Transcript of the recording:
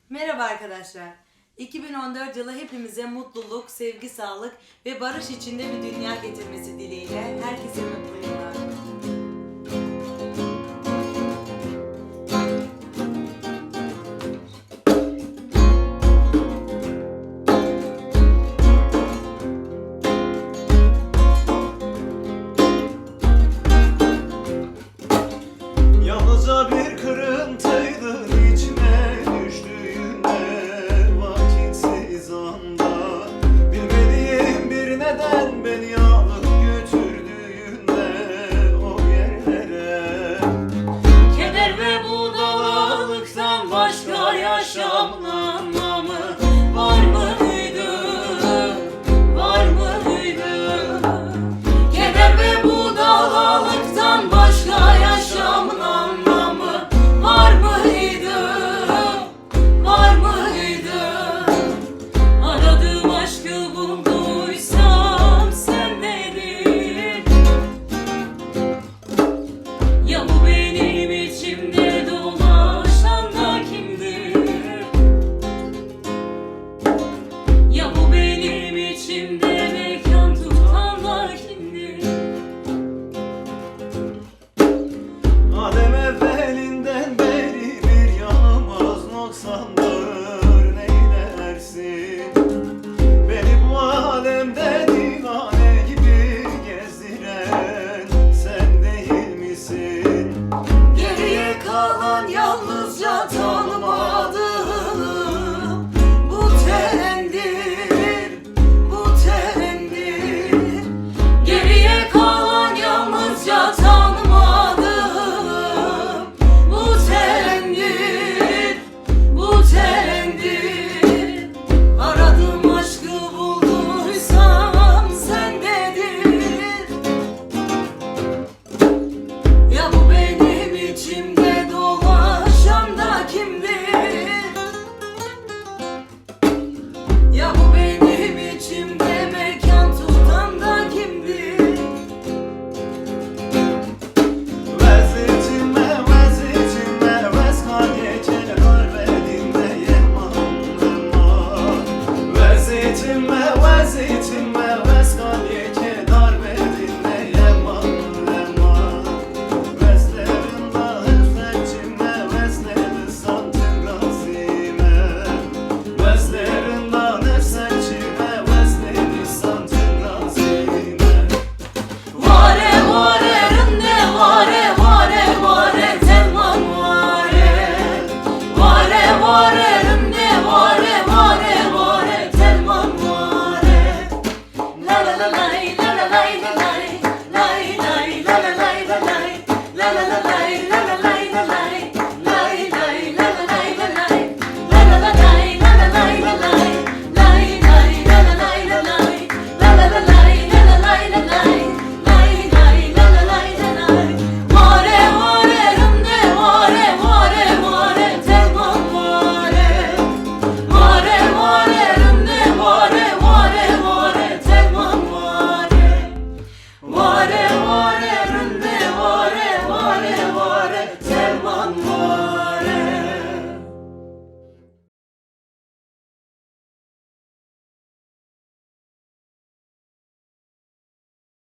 Merhaba arkadaşlar. 2014 yılı hepimize mutluluk, sevgi, sağlık ve barış içinde bir dünya getirmesi dileğiyle herkese mutlu yıllar. Yalnızca bir kırıntıydı içine düştüğünde vakitsiz anda. Bilmediğim bir neden beni alıp götürdüğünde o yerlere. Keder ve budalalıktan başka yaşamın anlamı var mıydı? Var mıydı? Keder ve budalalıktan başka yaşamın anlamı var mıydı? Var mıydı? Aradığım aşkı bulduysam sendeydin. Ya bu benim içimde dolaşan da kimdir? Ya bu benim içimde mekan tutan da kimdir? Adem evvelinden beri bir yanılmaz noksandı.